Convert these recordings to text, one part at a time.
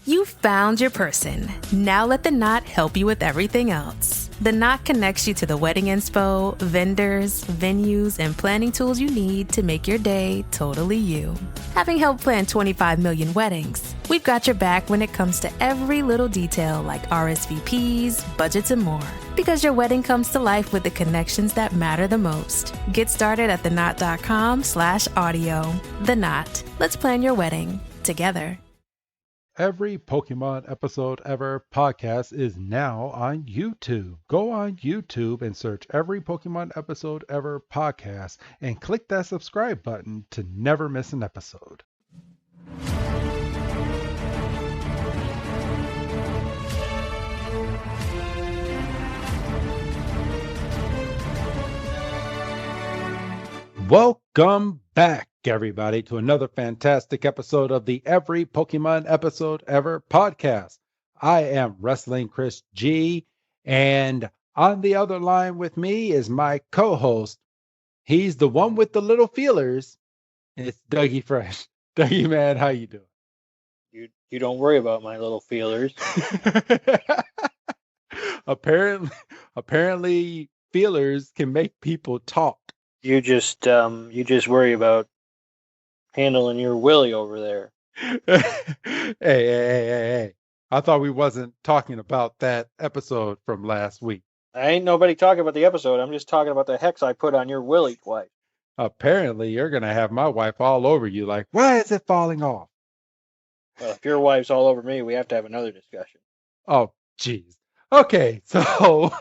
You found your person. Now let the Knot help you with everything else. The Knot connects you to the wedding inspo, vendors, venues, and planning tools you need to make your day totally you. Having helped plan 25 million weddings, we've got your back when it comes to every little detail like RSVPs, budgets, and more. Because your wedding comes to life with the connections that matter the most. Get started at theknot.com/audio. The Knot. Let's plan your wedding together. Every Pokemon Episode Ever podcast is now on YouTube. Go on YouTube and search Every Pokemon Episode Ever podcast and click that subscribe button to never miss an episode. Welcome back, everybody, to another fantastic episode of the Every Pokemon Episode Ever podcast. I am Wrestling Chris G, and on the other line with me is my co-host. He's the one with the little feelers. It's Dougie Fresh. Dougie, man, how you doing? You don't worry about my little feelers. Apparently, feelers can make people talk. You just worry about handling your willy over there. Hey. I thought we wasn't talking about that episode from last week. I ain't nobody talking about the episode. I'm just talking about the hex I put on your willy twice. Apparently, you're going to have my wife all over you like, why is it falling off? Well, if your wife's all over me, we have to have another discussion. Oh, jeez. Okay, so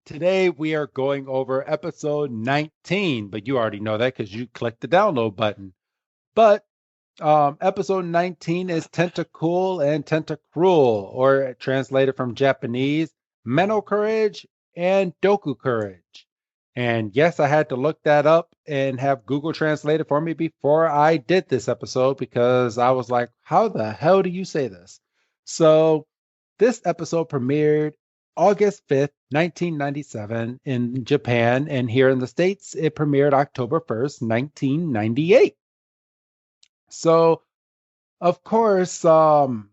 today we are going over episode 19, but you already know that because you clicked the download button. But episode 19 is Tentacool and Tentacruel, or translated from Japanese, Menokurage and Dokukurage. And yes, I had to look that up and have Google translate it for me before I did this episode because I was like, how the hell do you say this? So this episode premiered August 5th, 1997 in Japan, and here in the States, it premiered October 1st, 1998. So, of course, let's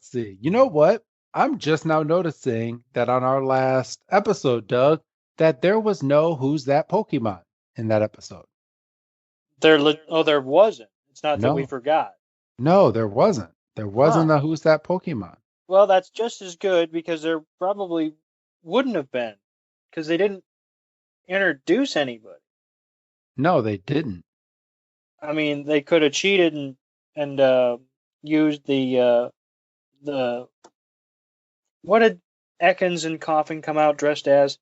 see. You know what? I'm just now noticing that on our last episode, Doug, that there was no Who's That Pokemon in that episode. There wasn't. It's not that we forgot. No, there wasn't. There wasn't a Who's That Pokemon. Well, that's just as good because there probably wouldn't have been because they didn't introduce anybody. No, they didn't. I mean, they could have cheated and used the what did Ekans and Coffin come out dressed as?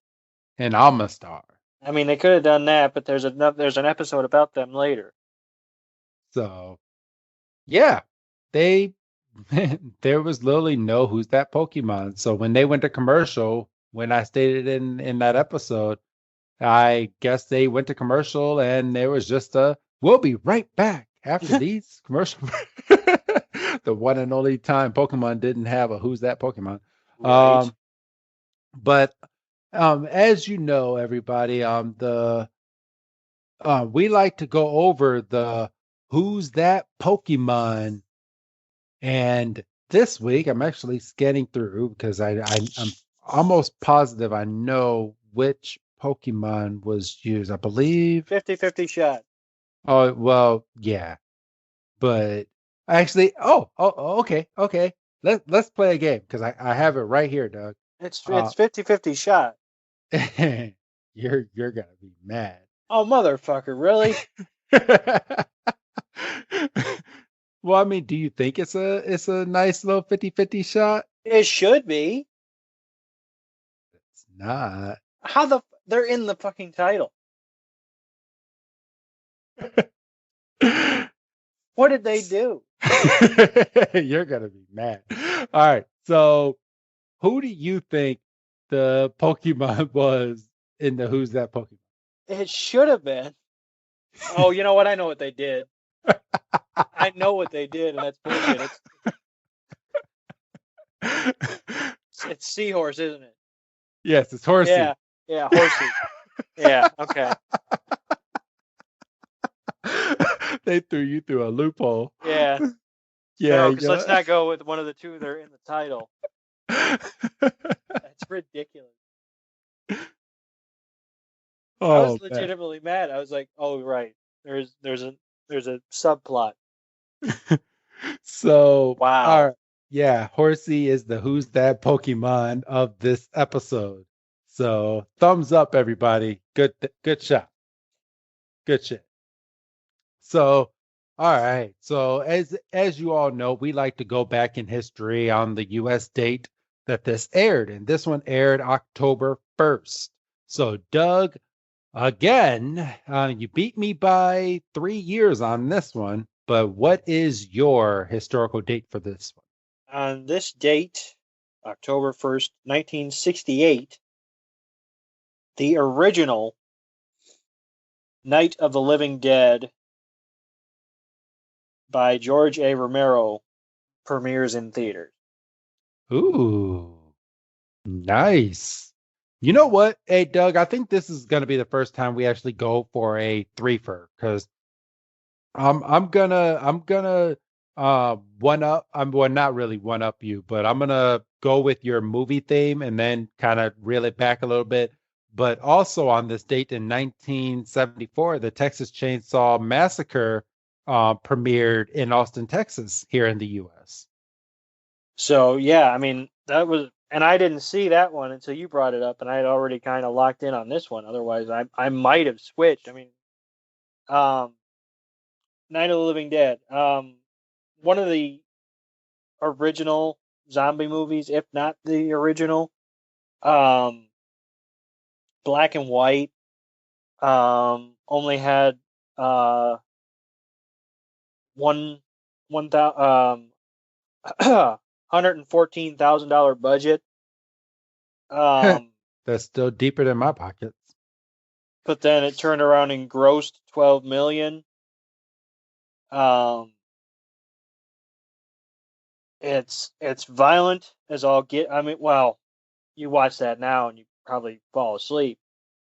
An Almastar. I mean, they could have done that, but there's an episode about them later. So, yeah, there was literally no Who's That Pokemon. So when they went to commercial, when I stated in that episode, I guess they went to commercial and there was just we'll be right back after these commercials. The one and only time Pokemon didn't have a Who's That Pokemon. Right. But as you know, everybody, we like to go over the Who's That Pokemon. And this week, I'm actually scanning through because I'm almost positive I know which Pokemon was used. I believe 50-50 shot. Oh, well, yeah. But actually, okay. Let's play a game because I have it right here, Doug. It's 50-50 shot. You're gonna be mad. Oh, motherfucker, really? Well, I mean, do you think it's a nice little 50-50 shot? It should be. It's not. They're in the fucking title. What did they do? You're gonna be mad. All right. So, who do you think the Pokemon was in the Who's That Pokemon? It should have been. Oh, you know what? I know what they did. I know what they did, and that's bullshit. It's Seahorse, isn't it? Yes, it's Horsey. Yeah, Horsey. Yeah, okay. They threw you through a loophole. Yeah. Yeah, No, you because let's know. not go with one of the two that are in the title. That's ridiculous. I Oh was man. legitimately mad. I was like, "Oh, right. There's a subplot." So, Wow. yeah, Horsey is the who's that Pokemon of this episode. So, thumbs up, everybody. Good shot. Good shit. So, all right. So, as you all know, we like to go back in history on the U.S. date that this aired, and this one aired October 1st. So, Doug, again, you beat me by 3 years on this one, but what is your historical date for this one? On this date, October 1st, 1968, the original Night of the Living Dead by George A. Romero premieres in theaters. Ooh, nice. You know what? Hey, Doug, I think this is going to be the first time we actually go for a threefer because I'm gonna one up. I'm well, not really one up you, but I'm gonna go with your movie theme and then kind of reel it back a little bit. But also on this date in 1974, the Texas Chainsaw Massacre premiered in Austin, Texas, here in the U.S. So yeah, I mean that was, and I didn't see that one until you brought it up, and I had already kind of locked in on this one. Otherwise, I might have switched. I mean, um, Night of the Living Dead, one of the original zombie movies, if not the original. Um, Black and white. Only had one one thousand $114,000 budget. Um, That's still deeper than my pockets. but then it turned around and grossed 12 million. Um, it's violent as all get. I mean, well, you watch that now and you probably fall asleep.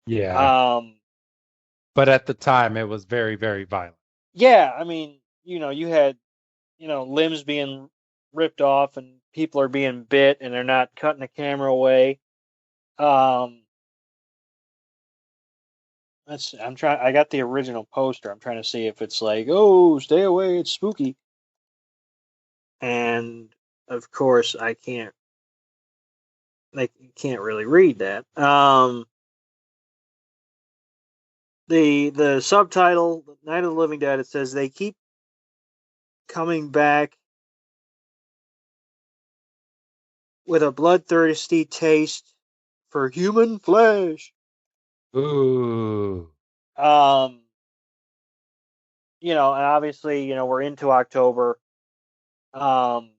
Yeah, Um, but at the time it was very, very violent. yeah, I mean, you had, limbs being ripped off and people are being bit and they're not cutting the camera away. Um, I'm trying. I got the original poster. I'm trying to see if it's like, oh, stay away, it's spooky. And of course, I can't. I can't really read that. The subtitle, Night of the Living Dead. It says they keep coming back with a bloodthirsty taste for human flesh. Ooh. Um, and obviously, we're into October. Um,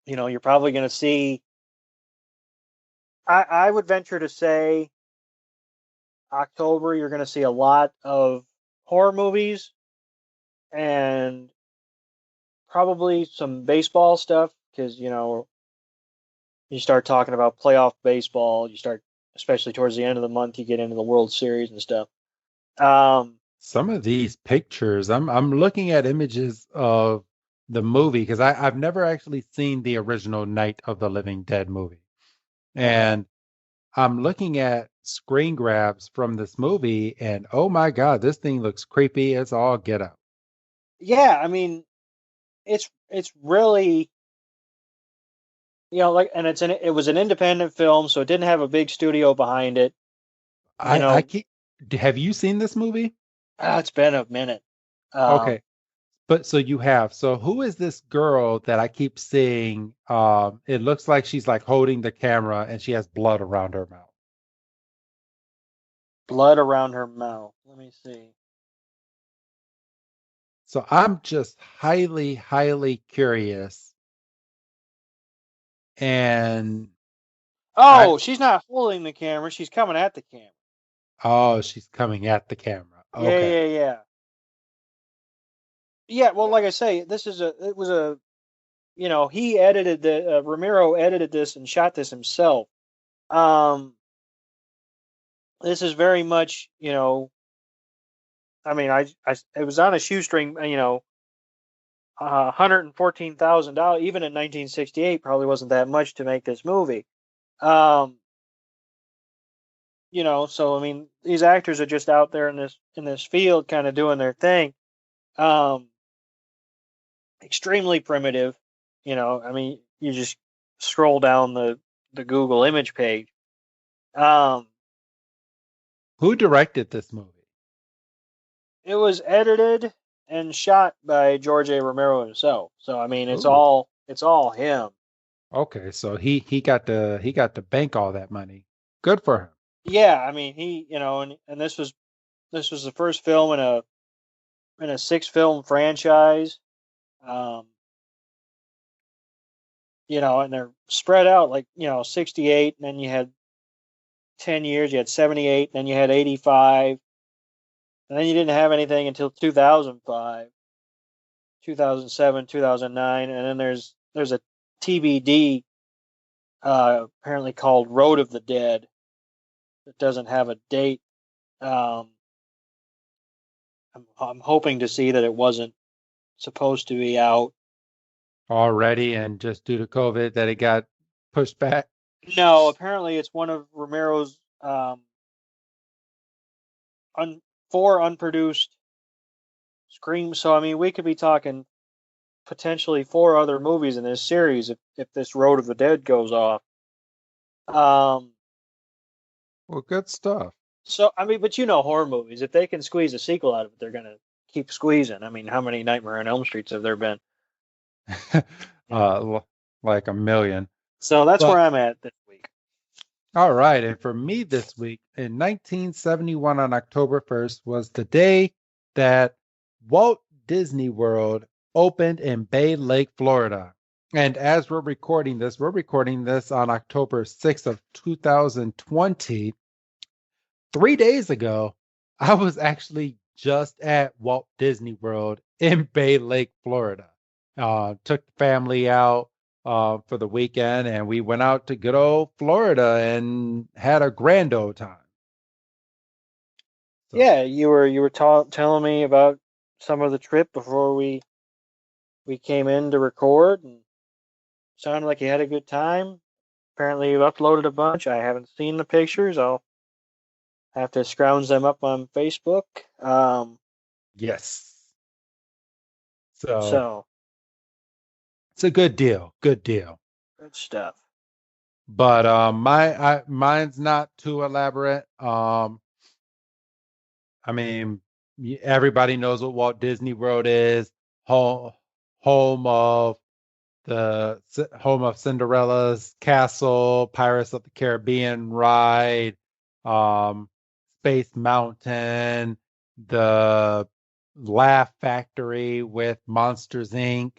you're probably going to see. I would venture to say October, you're going to see a lot of horror movies and probably some baseball stuff because, you start talking about playoff baseball. You start, especially towards the end of the month, you get into the World Series and stuff. Um, Some of these pictures, I'm looking at images of the movie because I've never actually seen the original Night of the Living Dead movie. okay. And I'm looking at screen grabs from this movie, and oh my God, this thing looks creepy as all get out. Yeah, I mean, it's really, like, and it was an independent film, so it didn't have a big studio behind it. You I know, keep, have you seen this movie? it's been a minute. Okay. Um, But so you have. So who is this girl that I keep seeing? It looks like she's like holding the camera and she has blood around her mouth. Blood around her mouth. Let me see. So I'm just highly, highly curious. And I, Oh, she's not holding the camera. She's coming at the camera. oh, she's coming at the camera. Yeah, Okay. yeah, yeah. Yeah, well, like I say, it was a, he edited Ramiro edited this and shot this himself. Um, this is very much, I mean, it was on a shoestring, $114,000, even in 1968, probably wasn't that much to make this movie. Um, so I mean, these actors are just out there in this field, kind of doing their thing. Um, Extremely primitive. I mean, you just scroll down the Google image page. Um, Who directed this movie? it was edited and shot by George A. Romero himself. So I mean, Oh, it's all him. okay. So he got to bank all that money. Good for him. Yeah, I mean, and this was the first film in a six film franchise. Um, and they're spread out like, 68, and then you had 10 years, you had 78, then you had 85, and then you didn't have anything until 2005, 2007, 2009, and then there's a TBD apparently called Road of the Dead that doesn't have a date. Um, I'm hoping to see that it wasn't supposed to be out. Already, and just due to COVID that it got pushed back. No, apparently it's one of Romero's un, four unproduced screams. So I mean, we could be talking potentially four other movies in this series if this Road of the Dead goes off. Um, Well, good stuff. so I mean, but horror movies, if they can squeeze a sequel out of it, they're gonna keep squeezing. I mean, how many Nightmare on Elm Streets have there been? You know. Like a million. So that's But where I'm at this week. all right, and for me this week in 1971 on October 1st was the day that Walt Disney World opened in Bay Lake, Florida. And as we're recording this on October 6th of 2020. 3 days ago, I was actually just at Walt Disney World in Bay Lake, Florida. Took the family out for the weekend, and we went out to good old Florida and had a grand old time. So, Yeah, you were telling me about some of the trip before we came in to record, and sounded like you had a good time. Apparently, you've uploaded a bunch. I haven't seen the pictures. I'll have to scrounge them up on Facebook. yes. So So it's a good deal. Good deal. good stuff. But mine's not too elaborate. I mean, everybody knows what Walt Disney World is. Home, home of home of Cinderella's Castle, Pirates of the Caribbean ride, um, Space Mountain, the Laugh Factory with Monsters Inc.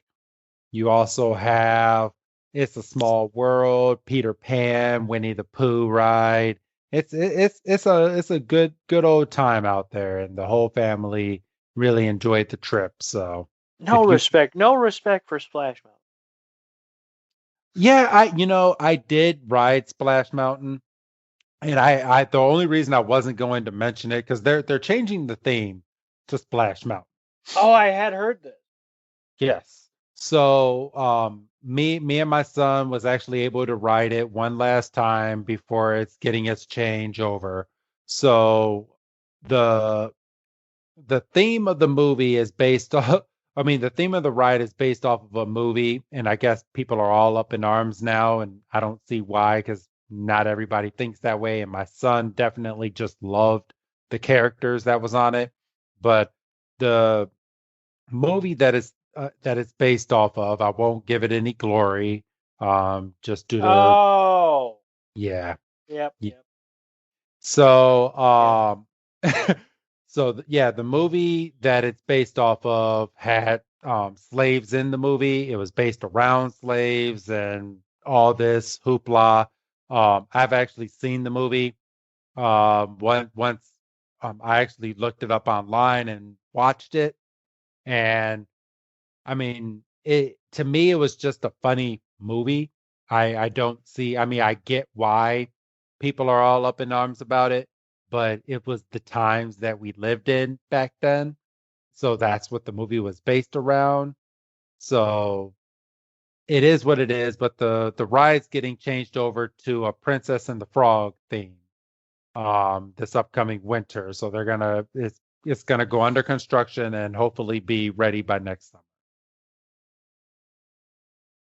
You also have It's a Small World, Peter Pan, Winnie the Pooh ride. It's a good old time out there, and the whole family really enjoyed the trip. So if you No respect for Splash Mountain. yeah, I did ride Splash Mountain, and I the only reason I wasn't going to mention it because they're changing the theme to Splash Mountain. Oh, I had heard this. Yes. So me and my son was actually able to ride it one last time before it's getting its change over. So the the theme of the movie is based off I mean the theme of the ride is based off of a movie, and I guess people are all up in arms now, and I don't see why because not everybody thinks that way, and my son definitely just loved the characters that was on it. But the movie that it's based off of, I won't give it any glory, just due to Oh, yeah. yep, Ye- yep, So yep. yeah, the movie that it's based off of had slaves in the movie. It was based around slaves and all this hoopla. I've actually seen the movie. Once I actually looked it up online and watched it, and I mean, it to me it was just a funny movie. I don't see. I mean, I get why people are all up in arms about it, but it was the times that we lived in back then. So that's what the movie was based around. So it is what it is, but the ride's getting changed over to a Princess and the Frog theme this upcoming winter. So it's gonna go under construction and hopefully be ready by next summer.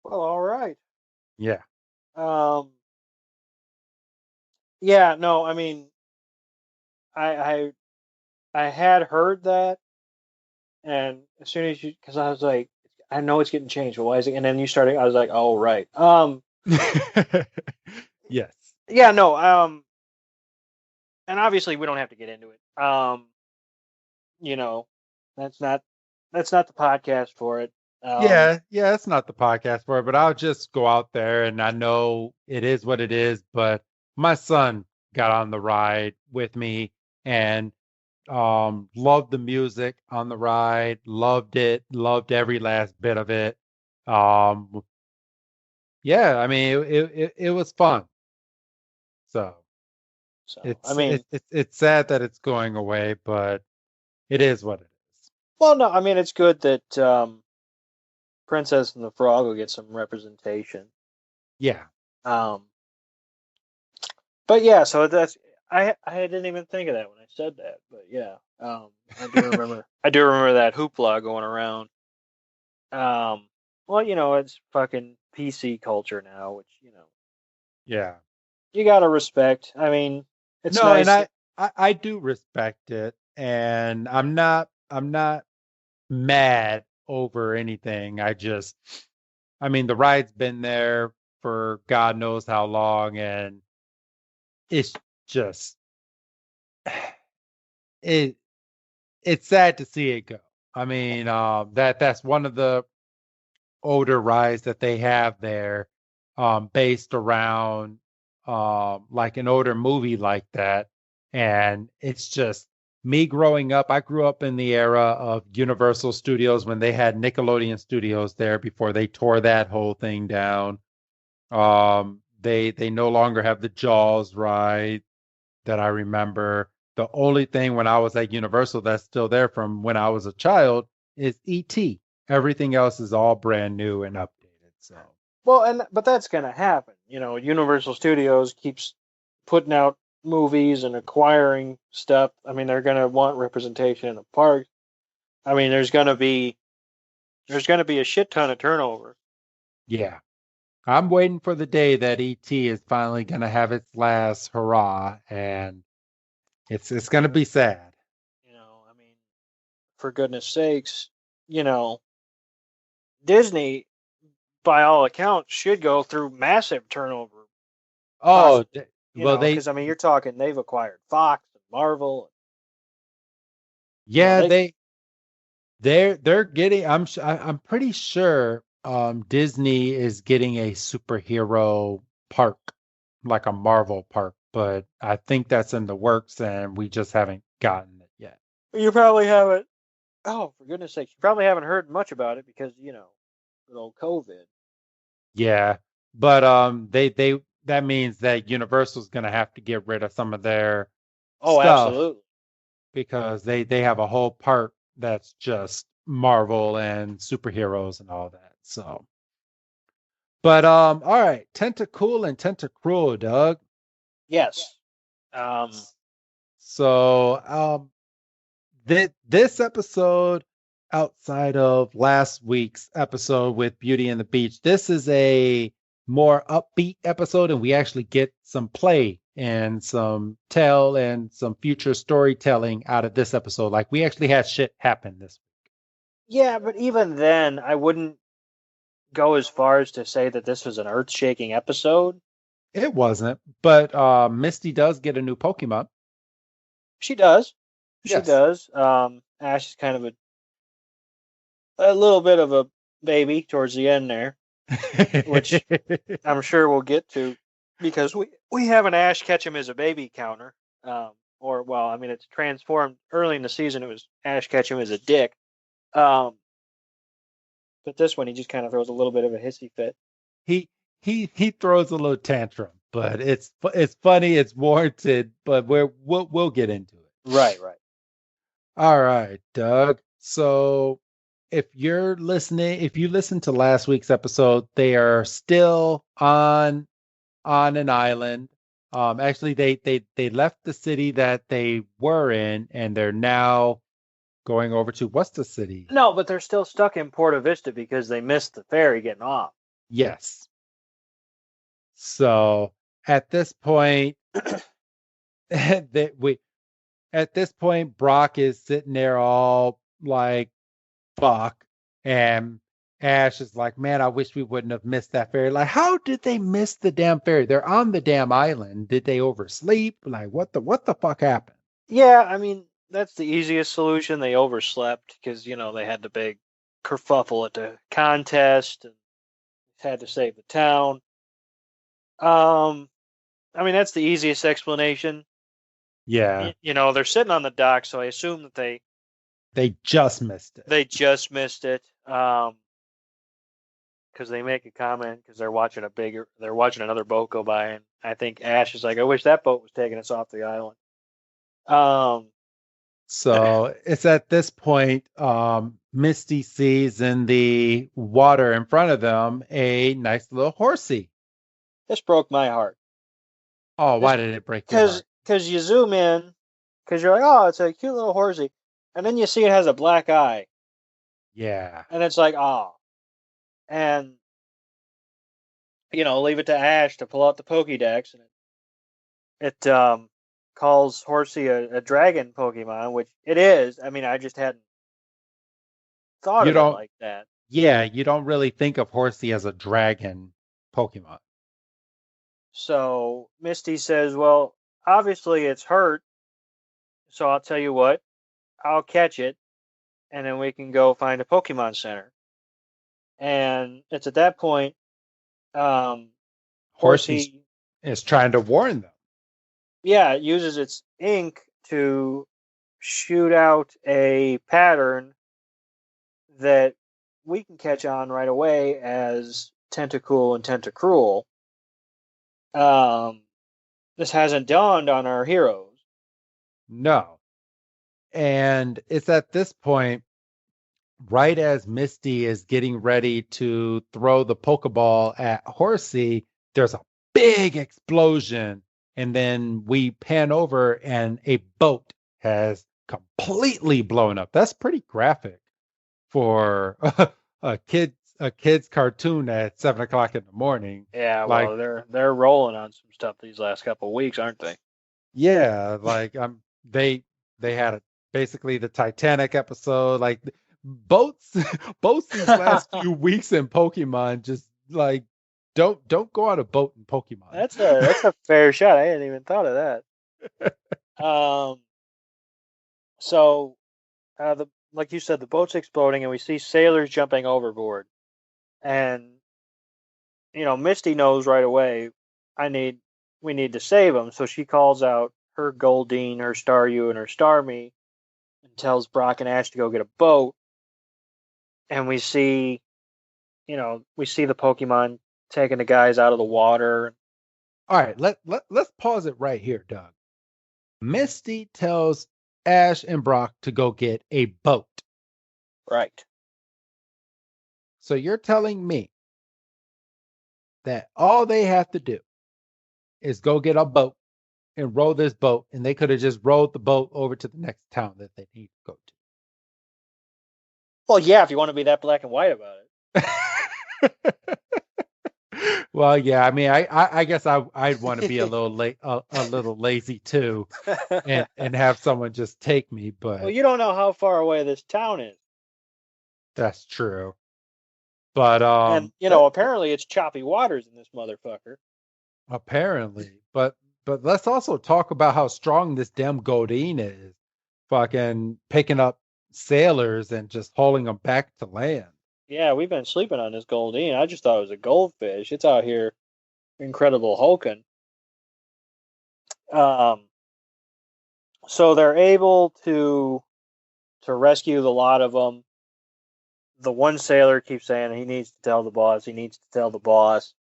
Well, all right. Yeah. Um, yeah, no, I mean, I I I had heard that, and as soon as you, because I was like, I know it's getting changed, but why is it? And then you started, I was like, oh right. Yes. Yeah, no, and obviously we don't have to get into it. You know, that's not the podcast for it. Yeah, it's not the podcast for it, but I'll just go out there and I know it is what it is. But my son got on the ride with me and loved the music on the ride, loved it, loved every last bit of it. Um, yeah, I mean it was fun. So So I mean, it's sad that it's going away, but it is what it is. well, no, I mean it's good that Princess and the Frog will get some representation. Yeah. Um, but yeah, so that's, I didn't even think of that when I said that, but yeah, I do remember that hoopla going around. Well, it's fucking PC culture now, which Yeah. you gotta respect. I mean, it's No, nice. and I do respect it, and I'm not mad over anything. I mean, the ride's been there for God knows how long, and it's just it it's sad to see it go. I mean, that's one of the older rides that they have there, based around like an older movie like that. And it's just me growing up. I grew up in the era of Universal Studios when they had Nickelodeon Studios there before they tore that whole thing down. They no longer have the Jaws ride that I remember. The only thing when I was at Universal that's still there from when I was a child is ET. Everything else is all brand new and updated. So Well, but that's gonna happen. Universal Studios keeps putting out movies and acquiring stuff. I mean, they're gonna want representation in the parks. I mean, there's gonna be a shit ton of turnover. yeah, I'm waiting for the day that ET is finally gonna have its last hurrah, and it's gonna be sad. I mean, for goodness sakes, you know, Disney, by all accounts, should go through massive turnover. Oh, well, Because I mean, you're talking they've acquired Fox and Marvel. yeah, They they're getting. I'm pretty sure Disney is getting a superhero park, like a Marvel park, but I think that's in the works and we just haven't gotten it yet. you probably haven't. Oh, for goodness sakes, you probably haven't heard much about it because good old COVID. Yeah, but they that means that Universal's gonna have to get rid of some of their Oh, stuff absolutely. because they have a whole part that's just Marvel and superheroes and all that. So, but all right, Tentacool and Tentacruel, Doug. Yes. Um, So, this episode, outside of last week's episode with Beauty and the Beach, this is a more upbeat episode, and we actually get some play and some tell and some future storytelling out of this episode. Like we actually had shit happen this week. yeah, but even then, I wouldn't go as far as to say that this was an earth-shaking episode. It wasn't, but Misty does get a new Pokemon. She does. She Yes. does. Ash is kind of a little bit of a baby towards the end there, which I'm sure we'll get to, because we have an Ash catch him as a baby counter. Or well, I mean, it's transformed early in the season. It was Ash catch him as a dick. But this one, he just kind of throws a little bit of a hissy fit. he throws a little tantrum, but it's funny, it's warranted, but we'll get into it. Right. All right, Doug. So if you're listening, if you listen to last week's episode, they are still on an island. Actually, they left the city that they were in, and they're now going over to what's the city? No, but they're still stuck in Porta Vista because they missed the ferry getting off. Yes. So at this point, that we at this point, Brock is sitting there all like fuck, and Ash is like, man, I wish we wouldn't have missed that ferry. Like, how did they miss the damn ferry? They're on the damn island. Did they oversleep? Like, what the fuck happened? Yeah, I mean, that's the easiest solution. They overslept because, they had the big kerfuffle at the contest and had to save the town. I mean, that's the easiest explanation. Yeah, They're sitting on the dock, so I assume that they just missed it. they just missed it. Because they make a comment because they're watching another boat go by, and I think Ash is like, I wish that boat was taking us off the island. So it's at this point, Misty sees in the water in front of them a nice little horsey. This broke my heart. Oh, why did it break your heart? Because you zoom in, because you're like, oh, it's a cute little horsey, and then you see it has a black eye. Yeah. And it's like, oh. And, leave it to Ash to pull out the Pokédex, and it calls Horsey a dragon Pokemon, which it is. I mean, I just hadn't thought of it like that. Yeah, you don't really think of Horsey as a dragon Pokemon. So Misty says, well, obviously it's hurt, so I'll tell you what, I'll catch it, and then we can go find a Pokemon Center. And it's at that point, Horsey is trying to warn them. Yeah, it uses its ink to shoot out a pattern that we can catch on right away as Tentacool and Tentacruel. This hasn't dawned on our heroes. No. And it's at this point, right as Misty is getting ready to throw the Pokeball at Horsey, there's a big explosion. And then we pan over and a boat has completely blown up. That's pretty graphic for a kid's cartoon at 7:00 in the morning. Yeah, well, they're rolling on some stuff these last couple of weeks, aren't they? Yeah, like they had basically the Titanic episode. Like boats these last few weeks in Pokemon just like don't go on a boat in Pokemon. That's a fair shot. I hadn't even thought of that. So like you said, the boat's exploding, and we see sailors jumping overboard. And Misty knows right away, we need to save them. So she calls out her Goldeen, her Staryu, and her Starmie, and tells Brock and Ash to go get a boat. And we see the Pokemon taking the guys out of the water. All right, let's pause it right here, Doug. Misty tells Ash and Brock to go get a boat. Right. So you're telling me that all they have to do is go get a boat and row this boat, and they could have just rowed the boat over to the next town that they need to go to. Well, yeah, if you want to be that black and white about it. Well, yeah, I mean, I guess I'd want to be a little lazy too, and have someone just take me. But well, you don't know how far away this town is. That's true. But and apparently it's choppy waters in this motherfucker. Apparently, but let's also talk about how strong this damn Goldeen is, fucking picking up sailors and just hauling them back to land. Yeah, we've been sleeping on this Goldeen. I just thought it was a goldfish. It's out here, incredible hulking. So they're able to rescue the lot of them. The one sailor keeps saying he needs to tell the boss. He needs to tell the boss.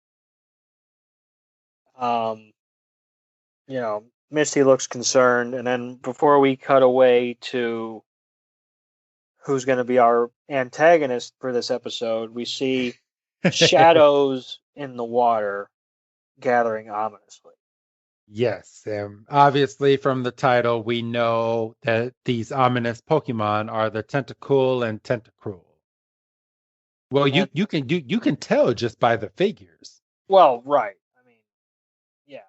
Misty looks concerned, and then before we cut away to who's going to be our antagonist for this episode, we see shadows in the water gathering ominously. Yes, and obviously from the title, we know that these ominous Pokemon are the Tentacool and Tentacruel. Well, And, you can tell just by the figures. well, right. I mean, yeah.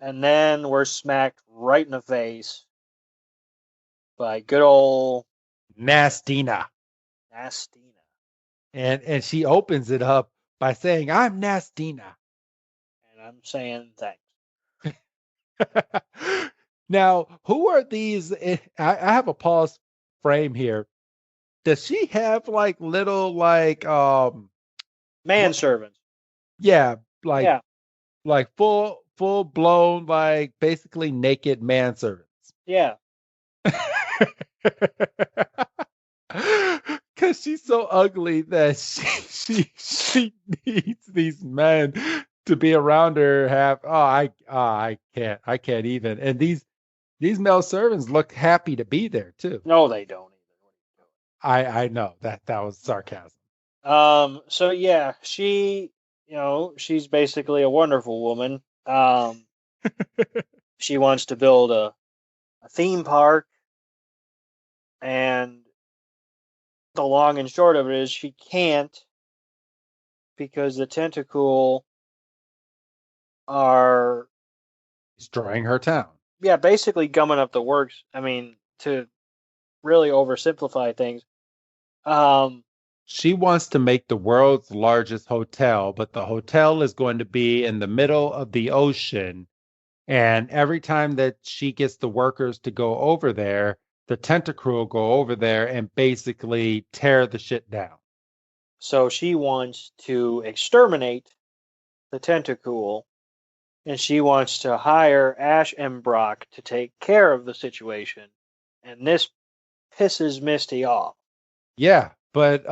And then we're smacked right in the face by good old Nastina. Nastina. And she opens it up by saying, "I'm Nastina." And I'm saying thanks. Now, who are these? I have a pause frame here. Does she have like little Manservants. yeah, Yeah, like full blown like basically naked manservants? yeah. Cause she's so ugly that she needs these men to be around her. I can't even. And these male servants look happy to be there too. No, they don't I know that was sarcasm. So yeah, she's basically a wonderful woman. She wants to build a theme park, and the long and short of it is she can't because the Tentacool are Destroying her town. basically gumming up the works. I mean, to really oversimplify things. She wants to make the world's largest hotel, but the hotel is going to be in the middle of the ocean. And every time that she gets the workers to go over there, the Tentacruel go over there and basically tear the shit down. So she wants to exterminate the Tentacool, and she wants to hire Ash and Brock to take care of the situation. And this pisses Misty off. Yeah, but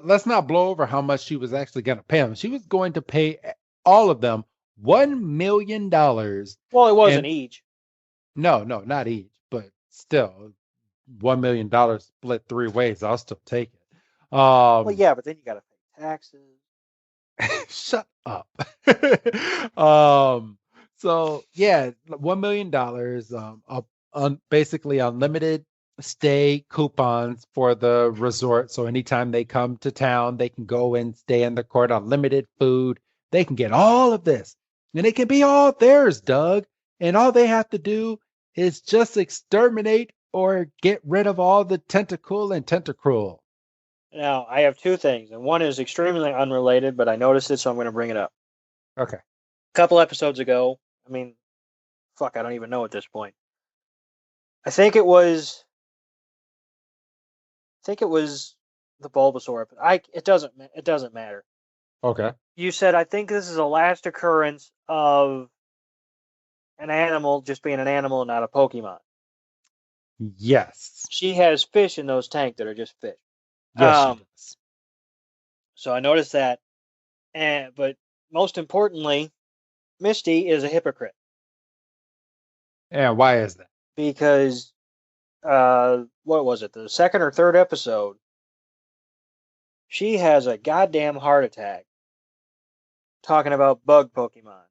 let's not blow over how much she was actually going to pay them. She was going to pay all of them $1 million. Well, it wasn't And each. no, not each, but still, $1 million split three ways. I'll still take it. Well, yeah, but then you got to pay taxes. Shut up. So yeah, $1 million. Basically unlimited stay coupons for the resort. So anytime they come to town, they can go and stay in the court. Unlimited food. They can get all of this, and it can be all theirs, Doug. And all they have to do is just exterminate or get rid of all the Tentacool and Tentacruel. Now, I have two things, and one is extremely unrelated, but I noticed it, so I'm going to bring it up. Okay. A couple episodes ago, I mean, fuck, I don't even know at this point. I think it was the Bulbasaur. It doesn't matter. Okay. You said I think this is the last occurrence of an animal just being an animal and not a Pokemon. Yes. She has fish in those tanks that are just fish. Yes, she does. So I noticed that, but most importantly, Misty is a hypocrite. And why is that? Because what was it, the second or third episode, she has a goddamn heart attack talking about bug Pokemon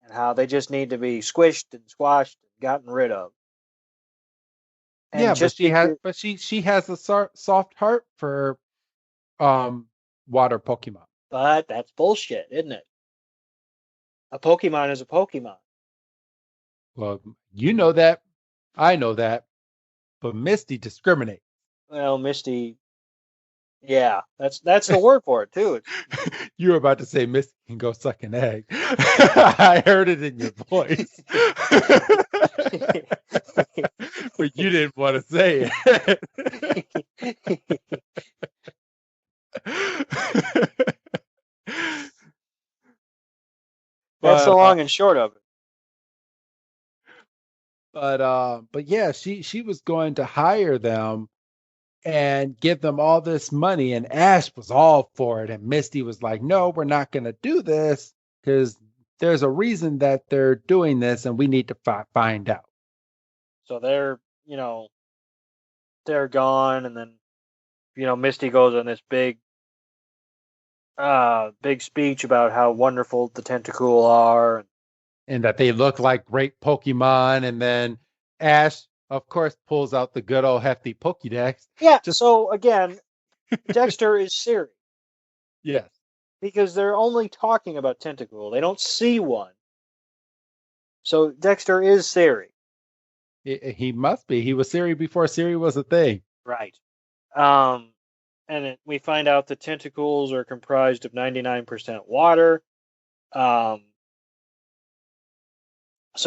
and how they just need to be squished and squashed and gotten rid of. And Yeah, just but she has a soft heart for water Pokemon. But that's bullshit, isn't it? A Pokemon is a Pokemon. Well, you know that, I know that, but Misty discriminates. Well, Misty, yeah, that's the word for it too. You were about to say Misty can go suck an egg. I heard it in your voice. But you didn't want to say it. That's the long and short of it. But yeah, she was going to hire them and give them all this money, and Ash was all for it, and Misty was like, "No, we're not going to do this because there's a reason that they're doing this, and we need to find out." So they're they're gone, and then Misty goes on this big speech about how wonderful the Tentacool are. And that they look like great Pokemon. And then Ash, of course, pulls out the good old hefty Pokédex. Yeah. Just So again, Dexter is Siri yes, because they're only talking about Tentacool. They don't see one. So Dexter is Siri. he must be. He was Siri before Siri was a thing. Right. And we find out the tentacles are comprised of 99% water. So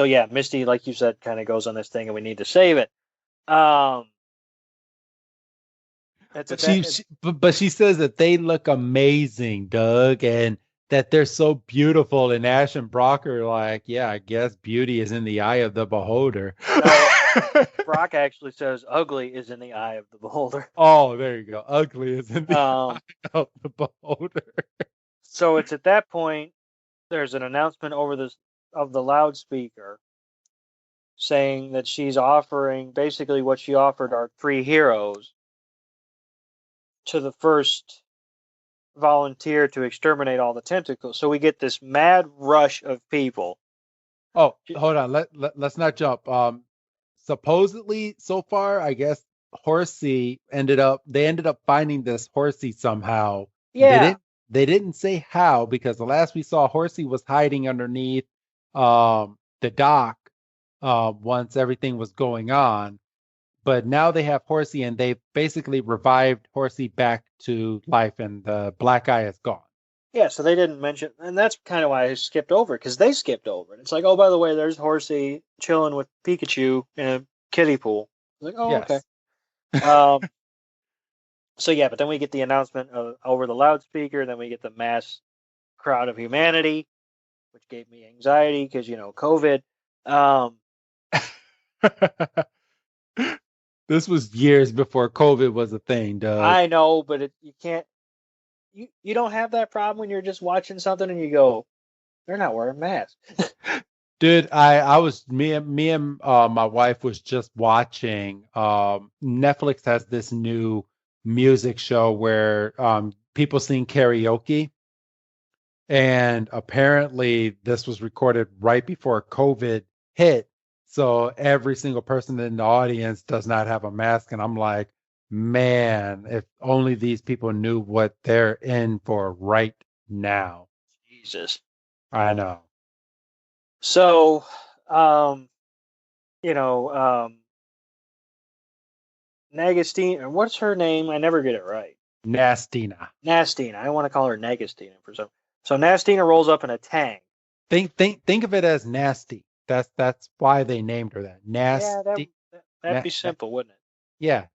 yeah, Misty, like you said, kind of goes on this thing, and we need to save it. But she says that they look amazing, Doug, and that they're so beautiful. And Ash and Brock are like, yeah, I guess beauty is in the eye of the beholder. No, Brock actually says ugly is in the eye of the beholder. Oh, there you go. Ugly is in the eye of the beholder. So it's at that point there's an announcement over the loudspeaker saying that she's offering basically what she offered our 3 heroes to the first volunteer to exterminate all the tentacles. So we get this mad rush of people. Oh, hold on. Let's not jump. Supposedly, so far, I guess Horsey ended up finding this Horsey somehow. Yeah. They didn't say how, because the last we saw, Horsey was hiding underneath the dock once everything was going on. But now they have Horsey, and they basically revived Horsey back to life, and the black eye is gone. Yeah, so they didn't mention, and that's kind of why I skipped over it, because they skipped over it. It's like, oh, by the way, there's Horsey chilling with Pikachu in a kiddie pool. I was like, oh, Yes. okay. So yeah, but then we get the announcement over the loudspeaker, then we get the mass crowd of humanity, which gave me anxiety because COVID. This was years before COVID was a thing, Doug. I know, but you can't. You don't have that problem when you're just watching something and you go, they're not wearing masks. Dude, me and my wife was just watching. Netflix has this new music show where people sing karaoke, and apparently this was recorded right before COVID hit. So every single person in the audience does not have a mask, and I'm like, man, if only these people knew what they're in for right now. Jesus. I know. So, Nagustina, what's her name? I never get it right. Nastina. I want to call her Nagustina for some. So Nastina rolls up in a tank. Think of it as nasty. That's why they named her that. Nasty. Yeah, that'd be simple, wouldn't it? Yeah.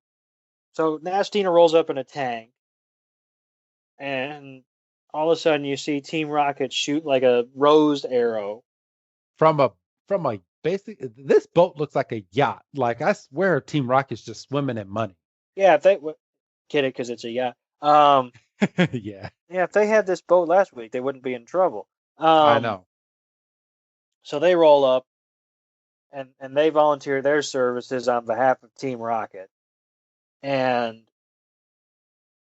So Nastina rolls up in a tank, and all of a sudden you see Team Rocket shoot like a rose arrow From a basic. This boat looks like a yacht. Like, I swear, Team Rocket's just swimming in money. Yeah, if they kid it because it's a yacht. Yeah. Yeah, if they had this boat last week, they wouldn't be in trouble. I know. So they roll up, and they volunteer their services on behalf of Team Rocket. And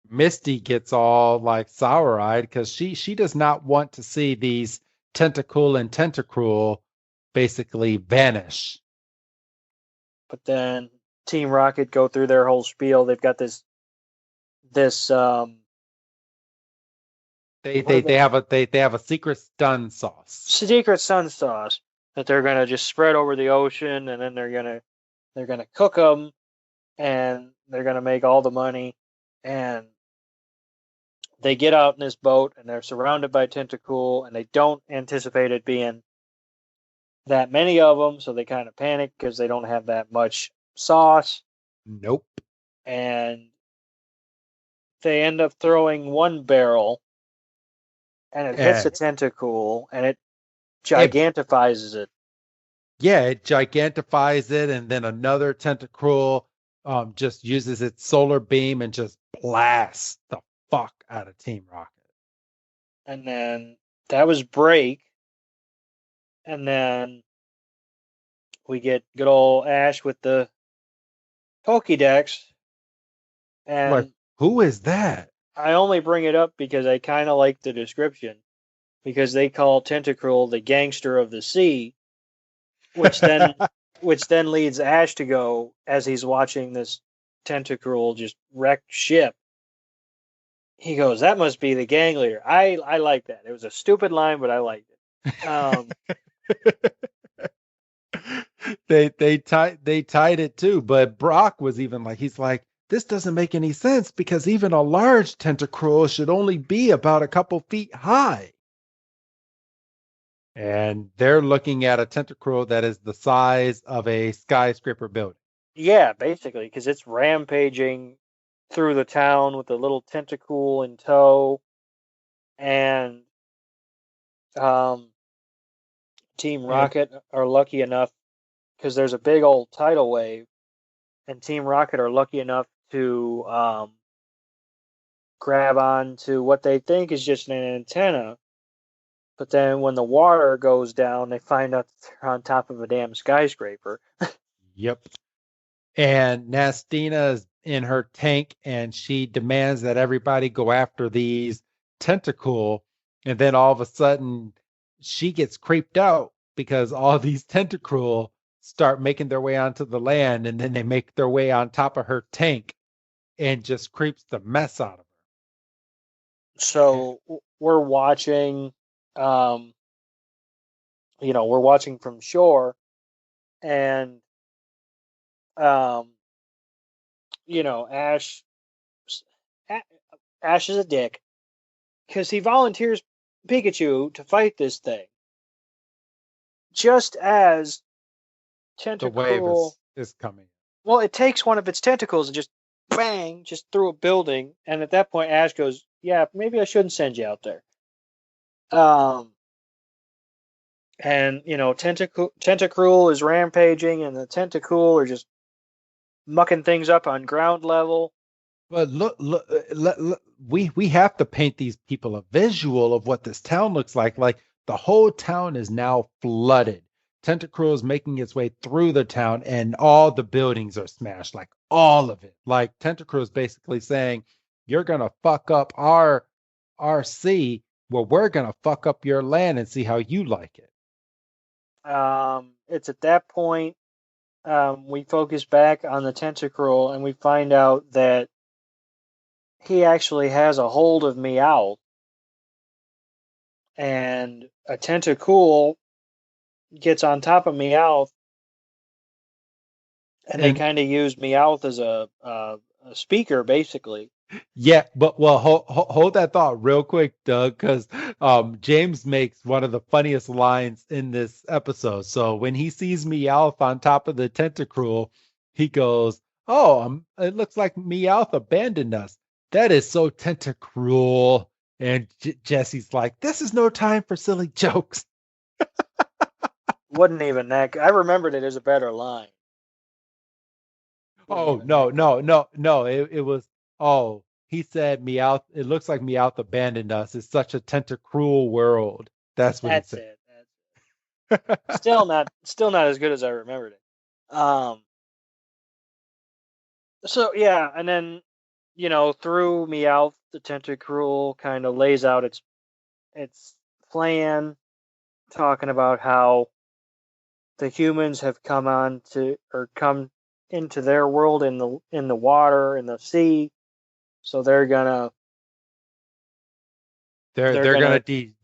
Misty gets all like sour-eyed because she does not want to see these Tentacool and Tentacruel basically vanish. But then Team Rocket go through their whole spiel. They've got this They have a secret stun sauce. secret sun sauce that they're gonna just spread over the ocean, and then they're gonna cook them, and they're gonna make all the money. And they get out in this boat, and they're surrounded by Tentacool, and they don't anticipate it being that many of them, so they kind of panic because they don't have that much sauce. Nope. And they end up throwing one barrel, and it hits a Tentacool, and it gigantifies it. Yeah, it gigantifies it, and then another Tentacruel just uses its solar beam and just blasts the fuck out of Team Rocket. And then that was break. And then we get good old Ash with the Pokédex And like, who is that? I only bring it up because I kind of like the description, because they call Tentacruel the gangster of the sea, which then leads Ash to go, as he's watching this Tentacruel just wreck ship. He goes, "That must be the gang leader." I like that. It was a stupid line, but I liked it. They tied it too, but Brock was even like, he's like, this doesn't make any sense because even a large tentacruel should only be about a couple feet high. And they're looking at a tentacruel that is the size of a skyscraper building. Yeah, basically, because it's rampaging through the town with a little Tentacool in tow, and Team Rocket are lucky enough, because there's a big old tidal wave, and Team Rocket are lucky enough to grab on to what they think is just an antenna, but then when the water goes down, they find out that they're on top of a damn skyscraper. Yep. And Nastina's in her tank, and she demands that everybody go after these Tentacool. And then all of a sudden, she gets creeped out because all these Tentacruel start making their way onto the land, and then they make their way on top of her tank and just creeps the mess out of her. So we're watching, we're watching from shore, and Ash is a dick because he volunteers Pikachu to fight this thing just as Tentacruel. The wave is coming. Well, it takes one of its tentacles and just bang, just through a building, and at that point, Ash goes, "Yeah, maybe I shouldn't send you out there." And Tentacruel is rampaging, and the Tentacool are just mucking things up on ground level. But look, we have to paint these people a visual of what this town looks like. Like the whole town is now flooded. Tentacruel is making its way through the town, and all the buildings are smashed, like all of it. Like Tentacruel is basically saying, "You're gonna fuck up our sea, well, we're gonna fuck up your land and see how you like it." It's at that point we focus back on the Tentacruel, and we find out that he actually has a hold of Meowth, and a Tentacool gets on top of Meowth, and they kind of use Meowth as a speaker, basically. Yeah, but hold that thought real quick, Doug, because James makes one of the funniest lines in this episode. So when he sees Meowth on top of the Tentacruel, he goes, "Oh, it looks like Meowth abandoned us. That is so Tentacruel." And Jesse's like, "This is no time for silly jokes." Wasn't even that. I remembered it as a better line. Oh, no. It was, oh, he said Meowth, it looks like Meowth abandoned us. It's such a Tentacruel world. That's what he said. That's it. Still not as good as I remembered it. So yeah, and then through Meowth, the Tentacruel kind of lays out its plan, talking about how the humans have come into their world in the water, in the sea, so they're gonna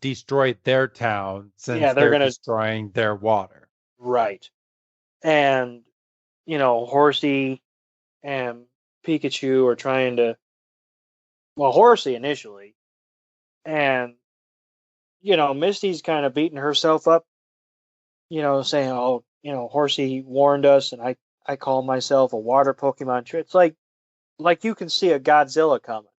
destroy their town since they're gonna destroying their water. Right. And Horsey and Pikachu are trying to, well, Horsey initially, and Misty's kind of beating herself up, saying, "Oh, Horsey warned us, and I call myself a water Pokemon." It's like you can see a Godzilla coming,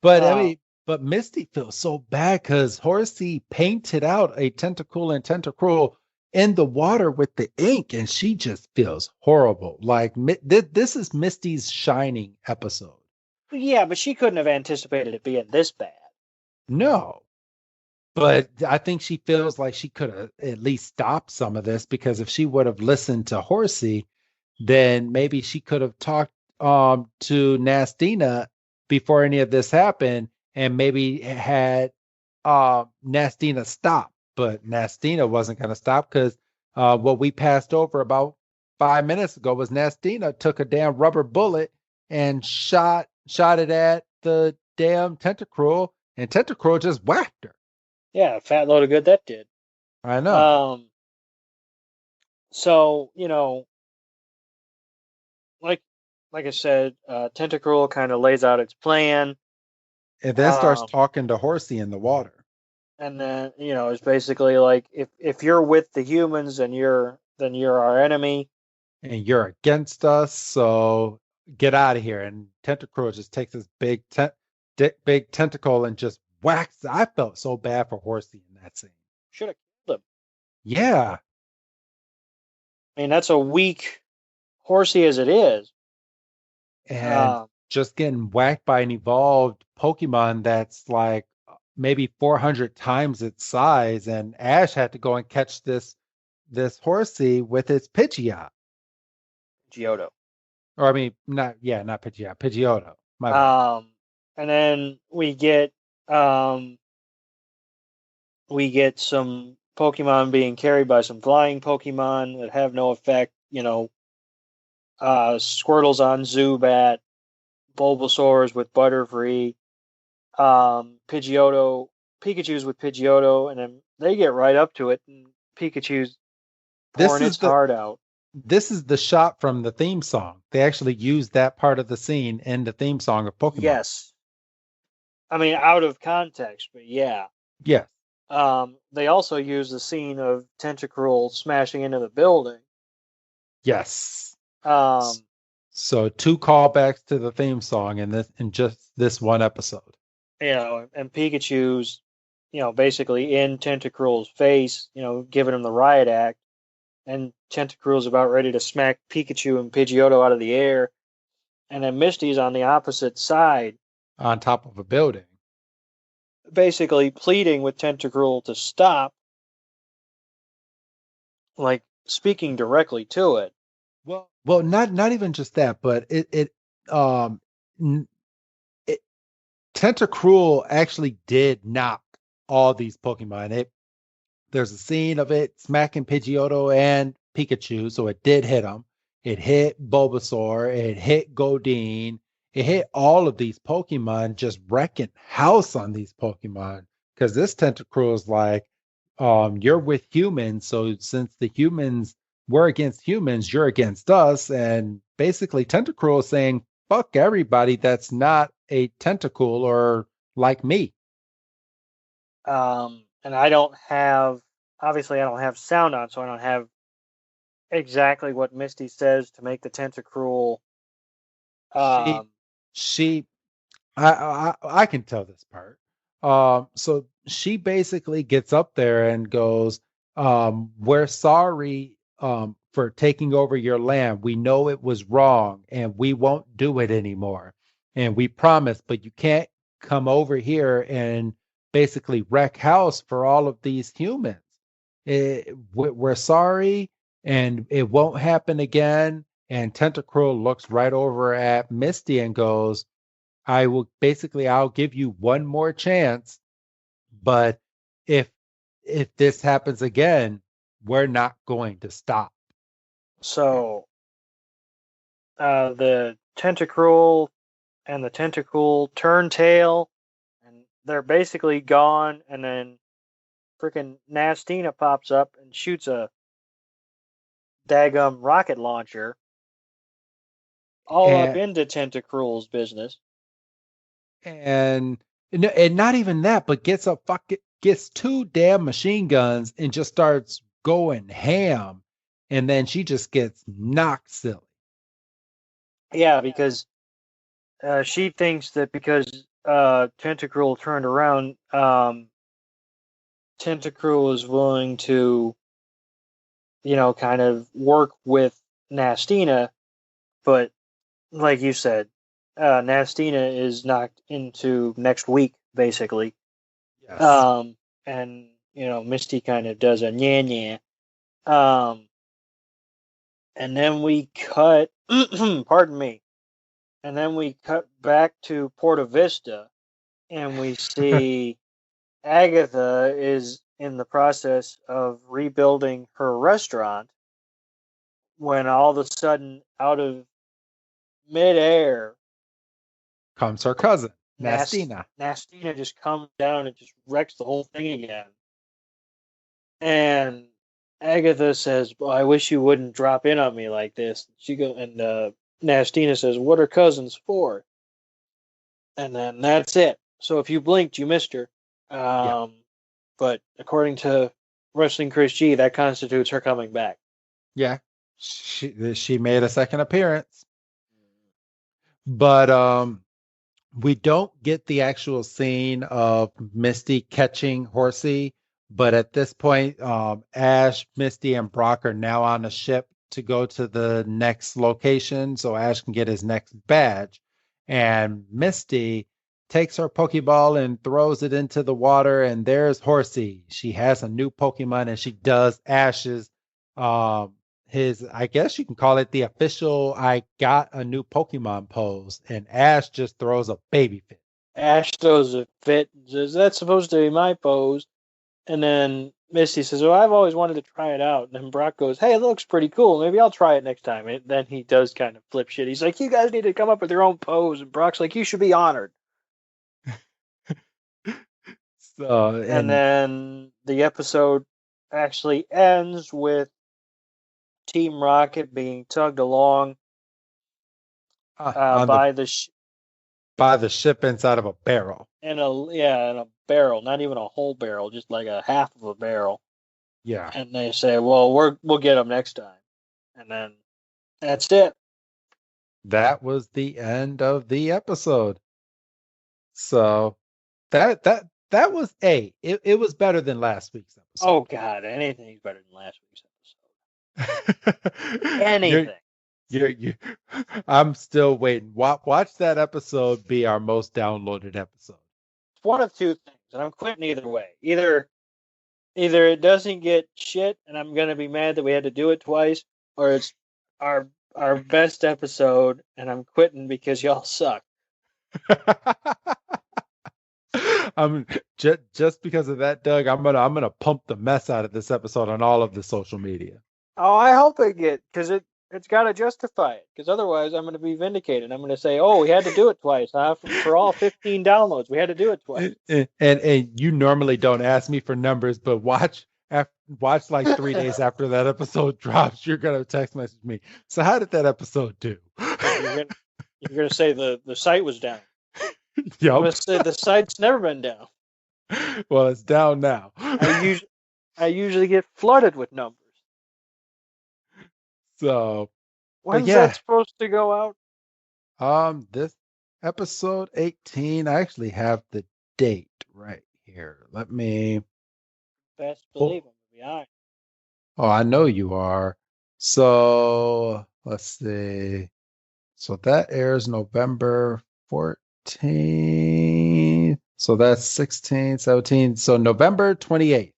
But I mean, but Misty feels so bad because Horsey painted out a Tentacool and Tentacruel in the water with the ink, and she just feels horrible. Like this is Misty's shining episode. Yeah, but she couldn't have anticipated it being this bad. No. But I think she feels like she could have at least stopped some of this, because if she would have listened to Horsey, then maybe she could have talked to Nastina before any of this happened, and maybe had Nastina stop, but Nastina wasn't going to stop because what we passed over about 5 minutes ago was Nastina took a damn rubber bullet and shot it at the damn Tentacruel, and Tentacruel just whacked her. Yeah, fat load of good that did. I know. So, like I said, Tentacruel kind of lays out its plan. And then starts talking to Horsey in the water. And then, it's basically like if you're with the humans, then you're our enemy. And you're against us, so get out of here. And Tentacruel just takes this big tentacle and just whacks. I felt so bad for Horsey in that scene. Should have killed him. Yeah. I mean, that's a weak Horsey as it is. And just getting whacked by an evolved Pokemon that's like maybe 400 times its size. And Ash had to go and catch this Horsey with its Pidgeot. Pidgeotto. Or I mean, not Pidgeot, Pidgeotto. My bad. And then we get some Pokemon being carried by some flying Pokemon that have no effect. Squirtle's on Zubat, Bulbasaur's with Butterfree, Pikachu's with Pidgeotto, and then they get right up to it, and Pikachu's pouring its heart out. This is the shot from the theme song. They actually used that part of the scene in the theme song of Pokemon. Yes. I mean, out of context, but yeah. Yes. They also used the scene of Tentacruel smashing into the building. Yes. So 2 callbacks to the theme song in just this one episode. And Pikachu's, basically in Tentacruel's face, giving him the riot act, and Tentacruel's about ready to smack Pikachu and Pidgeotto out of the air, and then Misty's on the opposite side, on top of a building, basically pleading with Tentacruel to stop, like speaking directly to it. Well, not even just that, but Tentacruel actually did knock all these Pokemon. There's a scene of it smacking Pidgeotto and Pikachu, so it did hit them. It hit Bulbasaur, it hit Godin, it hit all of these Pokemon, just wrecking house on these Pokemon. Because this Tentacruel is like, you're with humans, so since we're against humans, you're against us. And basically Tentacruel is saying, fuck everybody that's not a Tentacool or like me. And I don't have sound on, so I don't have exactly what Misty says to make the Tentacruel. I can tell this part. So she basically gets up there and goes, we're sorry for taking over your land. We know it was wrong and we won't do it anymore. And we promise, but you can't come over here and basically wreck house for all of these humans. We're sorry and it won't happen again. And Tentacruel looks right over at Misty and goes, I'll give you one more chance, but if this happens again, we're not going to stop. So the Tentacruel and the Tentacool turn tail, and they're basically gone, and then freaking Nastina pops up and shoots a daggum rocket launcher up into Tentacruel's business. And not even that, but gets 2 damn machine guns and just starts going ham, and then she just gets knocked silly. Yeah, because she thinks that because Tentacruel turned around, Tentacruel is willing to, kind of work with Nastina, but like you said, Nastina is knocked into next week, basically. Yes. And, Misty kind of does a nya nya. And then we cut, pardon me, And then we cut back to Porta Vista, and we see Agatha is in the process of rebuilding her restaurant when all of a sudden, out of midair, Comes her cousin, Nastina Nastina. just comes down and just wrecks the whole thing again. And Agatha says, "Well, I wish you wouldn't drop in on me like this." Nastina says, "What are cousins for?" And then that's it. So if you blinked, you missed her. Yeah. But according to Wrestling Chris G, that constitutes her coming back. Yeah. She made a second appearance. But we don't get the actual scene of Misty catching Horsey, but at this point, Ash, Misty, and Brock are now on a ship to go to the next location so Ash can get his next badge. And Misty takes her Pokeball and throws it into the water, and there's Horsey. She has a new Pokemon, and she does Ash's I guess you can call it the official I got a new Pokemon pose, and Ash just throws a baby fit. Ash throws a fit and says, "That's supposed to be my pose." And then Misty says, "Oh, I've always wanted to try it out." And then Brock goes, "Hey, it looks pretty cool. Maybe I'll try it next time." And then he does kind of flip shit. He's like, "You guys need to come up with your own pose." And Brock's like, "You should be honored." And then the episode actually ends with Team Rocket being tugged along by the ship inside of a barrel. in a barrel, not even a whole barrel, just like a half of a barrel. Yeah. And they say, "Well, we'll get them next time." And then that's it. That was the end of the episode. So that was it was better than last week's episode. Oh God, anything's better than last week's episode. Anything. I'm still waiting. Watch that episode be our most downloaded episode. It's one of two things, and I'm quitting either way. Either it doesn't get shit, and I'm gonna be mad that we had to do it twice, or it's our best episode, and I'm quitting because y'all suck. I'm just because of that, Doug. I'm gonna pump the mess out of this episode on all of the social media. Oh, I hope because it's got to justify it. Because otherwise, I'm going to be vindicated. I'm going to say, "Oh, we had to do it twice, huh? For all 15 downloads, we had to do it twice." And you normally don't ask me for numbers, but watch like 3 days after that episode drops, you're gonna text message me. So how did that episode do? You're gonna say the site was down. Yep. I'm gonna say the site's never been down. Well, it's down now. I usually get flooded with numbers. So when's that supposed to go out? This episode 18. I actually have the date right here. Let me. Best believe I'm gonna be honest. Oh, I know you are. So let's see. So that airs November 14th. So that's 16, 17. So November 28th.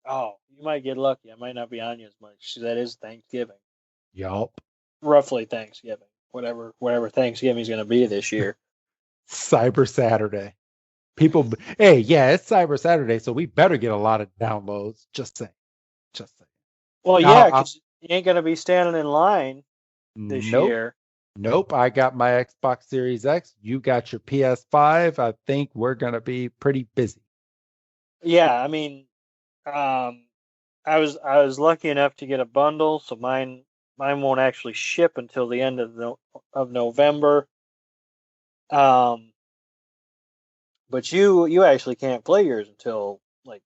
Oh, you might get lucky. I might not be on you as much. That is Thanksgiving. Yup. Roughly Thanksgiving. Whatever Thanksgiving is going to be this year. Cyber Saturday. People, hey, yeah, it's Cyber Saturday, so we better get a lot of downloads. Just saying. Well, yeah, because you ain't going to be standing in line this year. Nope, I got my Xbox Series X. You got your PS5. I think we're going to be pretty busy. Yeah, I mean, I was lucky enough to get a bundle, so mine won't actually ship until the end of November. But you actually can't play yours until like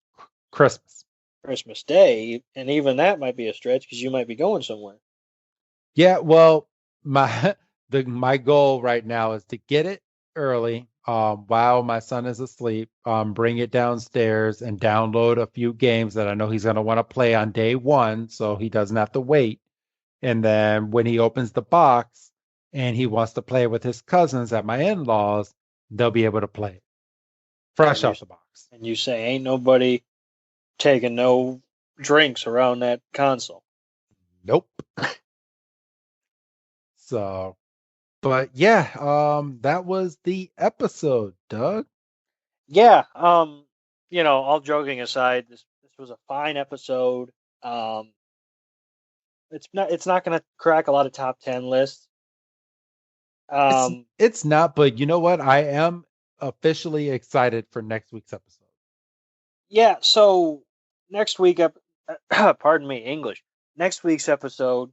Christmas Day, and even that might be a stretch because you might be going somewhere. Yeah, well, my goal right now is to get it early, while my son is asleep, bring it downstairs and download a few games that I know he's going to want to play on day one, so he doesn't have to wait. And then when he opens the box and he wants to play with his cousins at my in-laws, they'll be able to play it fresh out the box. And you say, ain't nobody taking no drinks around that console. Nope. So But yeah, that was the episode, Doug. Yeah. All joking aside, this was a fine episode. It's not going to crack a lot of top 10 lists. It's not, but you know what? I am officially excited for next week's episode. Yeah. So next week, pardon me, English. Next week's episode,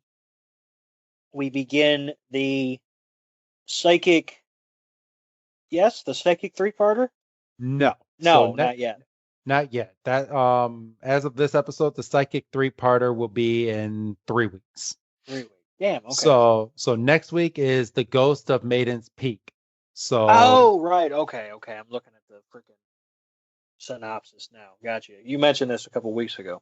we begin the psychic. Yes, the psychic 3-parter. No, No, not yet. Not yet. That as of this episode, the psychic 3-parter will be in 3 weeks. 3 weeks. Damn. Okay. So next week is the Ghost of Maiden's Peak. So. Oh right. Okay. I'm looking at the freaking synopsis now. Gotcha. You mentioned this a couple weeks ago.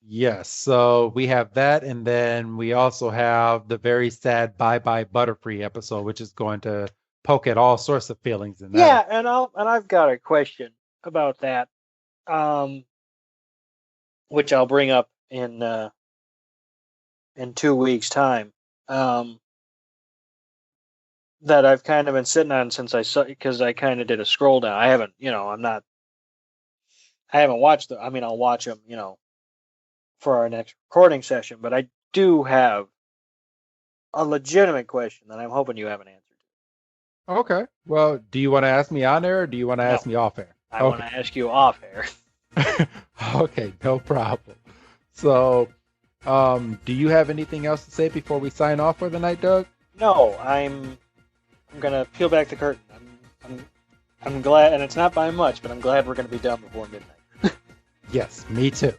Yes. So we have that, and then we also have the very sad Bye Bye Butterfree episode, which is going to poke at all sorts of feelings in that. Yeah, and I've got a question about that. Which I'll bring up in 2 weeks' time. That I've kind of been sitting on since I saw, because I kind of did a scroll down. I haven't, I haven't watched them. I mean, I'll watch them, for our next recording session. But I do have a legitimate question that I'm hoping you have an answer to. Okay. Well, do you want to ask me on air, or do you want to ask me off air? I want to ask you off air. Okay, no problem. So, do you have anything else to say before we sign off for the night, Doug? No, I'm gonna peel back the curtain. I'm glad, and it's not by much, but I'm glad we're gonna be done before midnight. Yes, me too.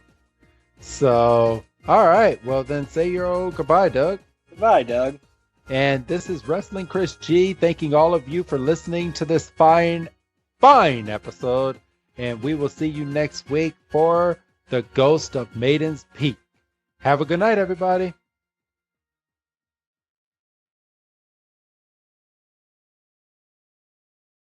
So, all right. Well, then say your old goodbye, Doug. Goodbye, Doug. And this is Wrestling Chris G, thanking all of you for listening to this fine episode. And we will see you next week for the Ghost of Maiden's Peak. Have a good night, everybody.